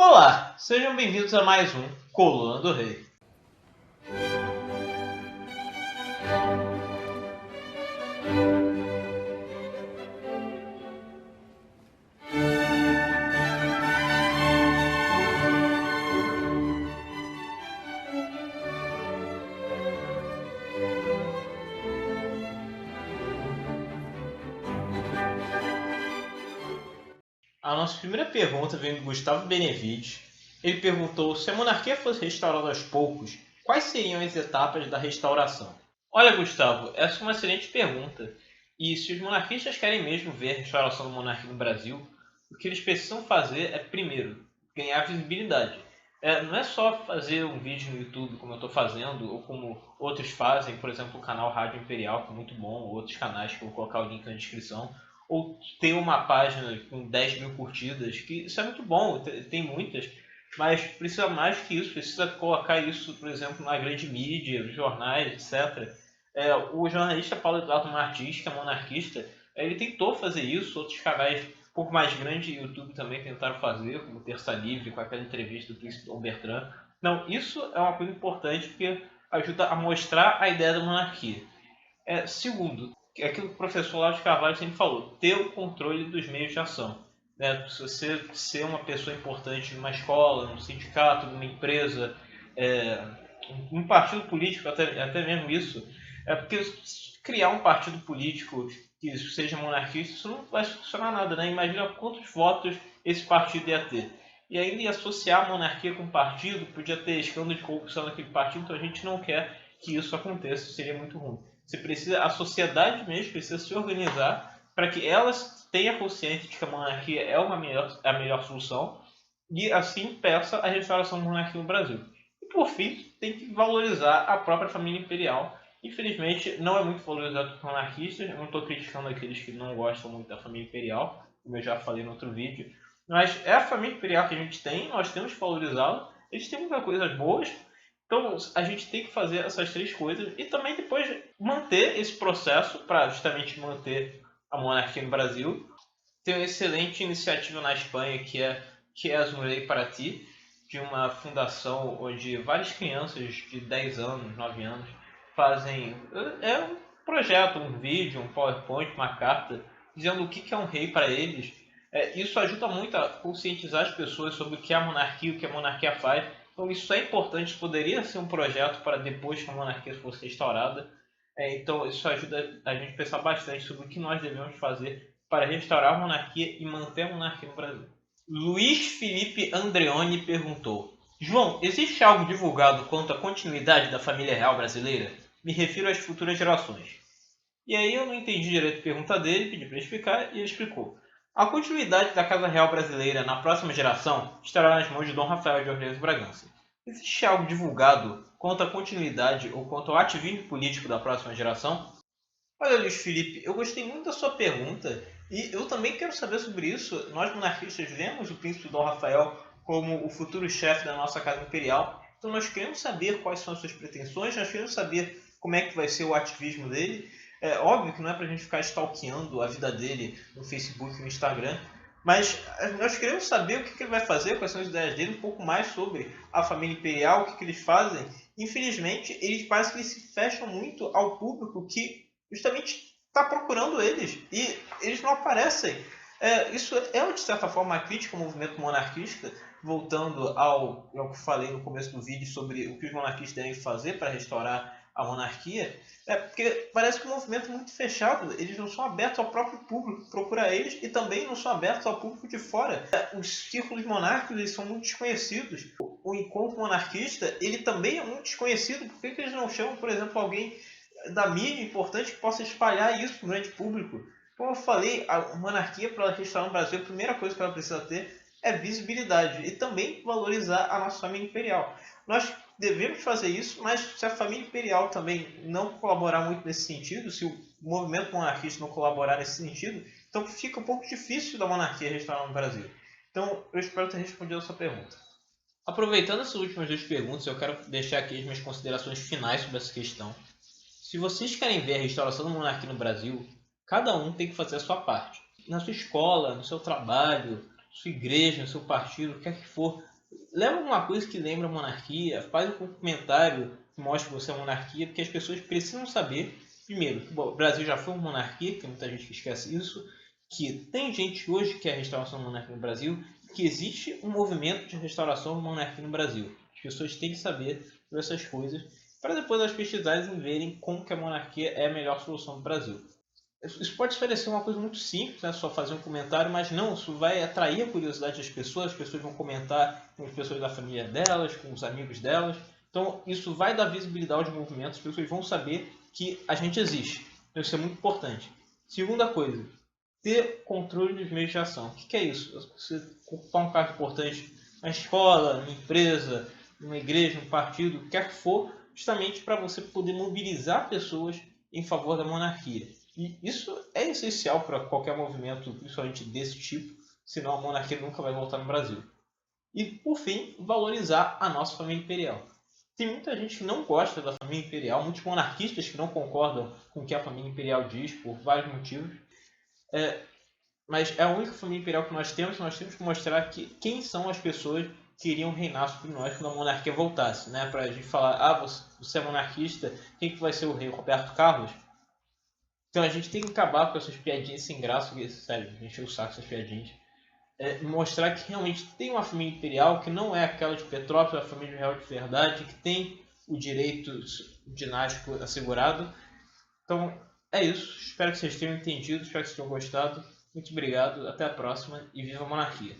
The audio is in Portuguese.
Olá, sejam bem-vindos a mais um Coluna do Rei. A nossa primeira pergunta vem do Gustavo Benevides. Ele perguntou: se a monarquia fosse restaurada aos poucos, quais seriam as etapas da restauração? Olha, Gustavo, essa é uma excelente pergunta. E se os monarquistas querem mesmo ver a restauração da monarquia no Brasil, o que eles precisam fazer é, primeiro, ganhar visibilidade. Não é só fazer um vídeo no YouTube como eu estou fazendo, ou como outros fazem, por exemplo, o canal Rádio Imperial, que é muito bom, ou outros canais que eu vou colocar o link na descrição, ou ter uma página com 10 mil curtidas, que isso é muito bom, tem muitas, mas precisa mais que isso, precisa colocar isso, por exemplo, na grande mídia, jornais, etc. O jornalista Paulo Eduardo Martins, que é monarquista, ele tentou fazer isso, outros canais um pouco mais grandes do YouTube também tentaram fazer, como Terça Livre, com aquela entrevista do príncipe Dom Bertrand. Não, isso é uma coisa importante porque ajuda a mostrar a ideia da monarquia. Segundo, é aquilo que o professor Olavo de Carvalho sempre falou, ter o controle dos meios de ação. Se você ser uma pessoa importante numa escola, num sindicato, numa empresa, um partido político, até mesmo isso, porque criar um partido político que seja monarquista, isso não vai funcionar nada, né? Imagina quantos votos esse partido ia ter. E ainda ia associar a monarquia com o partido, podia ter escândalo de corrupção naquele partido, então a gente não quer que isso aconteça, seria muito ruim. A sociedade mesmo precisa se organizar para que elas tenham consciência de que a monarquia é a melhor solução e assim peça a restauração da monarquia no Brasil. E por fim, tem que valorizar a própria família imperial. Infelizmente, não é muito valorizado por monarquistas. Eu não estou criticando aqueles que não gostam muito da família imperial, como eu já falei no outro vídeo. Mas é a família imperial que a gente tem, nós temos que valorizá-la. Eles têm muitas coisas boas, então a gente tem que fazer essas três coisas e também depois manter esse processo para justamente manter a monarquia no Brasil. Tem uma excelente iniciativa na Espanha que é Asmodei para Ti, de uma fundação onde várias crianças de 10 anos, 9 anos fazem um projeto, um vídeo, um PowerPoint, uma carta dizendo o que é um rei para eles. Isso ajuda muito a conscientizar as pessoas sobre o que é a monarquia, o que a monarquia faz. Então isso é importante, poderia ser um projeto para depois que a monarquia fosse restaurada. Então isso ajuda a gente a pensar bastante sobre o que nós devemos fazer para restaurar a monarquia e manter a monarquia no Brasil. Luiz Felipe Andreoni perguntou: João, existe algo divulgado quanto à continuidade da família real brasileira? Me refiro às futuras gerações. E aí eu não entendi direito a pergunta dele, pedi para ele explicar e ele explicou. A continuidade da Casa Real Brasileira na próxima geração estará nas mãos de Dom Rafael de Orleans Bragança. Existe algo divulgado quanto à continuidade ou quanto ao ativismo político da próxima geração? Olha, Luiz Felipe, eu gostei muito da sua pergunta e eu também quero saber sobre isso. Nós monarquistas vemos o príncipe Dom Rafael como o futuro chefe da nossa Casa Imperial, então nós queremos saber quais são as suas pretensões, nós queremos saber como é que vai ser o ativismo dele. É óbvio que não é para a gente ficar stalkeando a vida dele no Facebook e no Instagram, mas nós queremos saber o que ele vai fazer, quais são as ideias dele, um pouco mais sobre a família imperial, o que eles fazem. Infelizmente, eles parecem que eles se fecham muito ao público que justamente está procurando eles e eles não aparecem. Isso é, de certa forma, uma crítica ao movimento monarquista, voltando ao que eu falei no começo do vídeo sobre o que os monarquistas devem fazer para restaurar a monarquia. Porque parece que o movimento é muito fechado, eles não são abertos ao próprio público que procura eles e também não são abertos ao público de fora. Os círculos monárquicos eles são muito desconhecidos. O encontro monarquista ele também é muito desconhecido. Por que eles não chamam, por exemplo, alguém da mídia importante que possa espalhar isso para o grande público? Como eu falei, a monarquia, para ela restaurar no Brasil, a primeira coisa que ela precisa ter é visibilidade e também valorizar a nossa família imperial. Nós devemos fazer isso, mas se a família imperial também não colaborar muito nesse sentido, se o movimento monarquista não colaborar nesse sentido, então fica um pouco difícil da monarquia restaurar no Brasil. Então, eu espero ter respondido a sua pergunta. Aproveitando essas últimas duas perguntas, eu quero deixar aqui as minhas considerações finais sobre essa questão. Se vocês querem ver a restauração da monarquia no Brasil, cada um tem que fazer a sua parte. Na sua escola, no seu trabalho, sua igreja, seu partido, o que quer que for. Leva alguma coisa que lembra a monarquia, faz um comentário que mostre que você é monarquia, porque as pessoas precisam saber, primeiro, que o Brasil já foi uma monarquia, que tem muita gente que esquece isso, que tem gente hoje que quer a restauração da monarquia no Brasil, que existe um movimento de restauração da monarquia no Brasil. As pessoas têm que saber sobre essas coisas, para depois elas pesquisarem e verem como que a monarquia é a melhor solução do Brasil. Isso pode parecer uma coisa muito simples, né? Só fazer um comentário, mas não, isso vai atrair a curiosidade das pessoas, as pessoas vão comentar com as pessoas da família delas, com os amigos delas. Então, isso vai dar visibilidade ao movimento, as pessoas vão saber que a gente existe. Então, isso é muito importante. Segunda coisa, ter controle dos meios de ação. O que é isso? Você ocupar um cargo importante na escola, numa empresa, numa igreja, num partido, quer que for, justamente para você poder mobilizar pessoas em favor da monarquia. E isso é essencial para qualquer movimento, principalmente desse tipo, senão a monarquia nunca vai voltar no Brasil. E, por fim, valorizar a nossa família imperial. Tem muita gente que não gosta da família imperial, muitos monarquistas que não concordam com o que a família imperial diz, por vários motivos. Mas é a única família imperial que nós temos que mostrar quem são as pessoas que iriam reinar sobre nós quando a monarquia voltasse. Né? Para a gente falar, você é monarquista, quem que vai ser o rei? Roberto Carlos? Então a gente tem que acabar com essas piadinhas sem graça, porque, sério, encher o saco essas piadinhas. Mostrar que realmente tem uma família imperial que não é aquela de Petrópolis, a família real de verdade, que tem o direito dinástico assegurado. Então é isso. Espero que vocês tenham entendido, espero que vocês tenham gostado. Muito obrigado, até a próxima e viva a monarquia!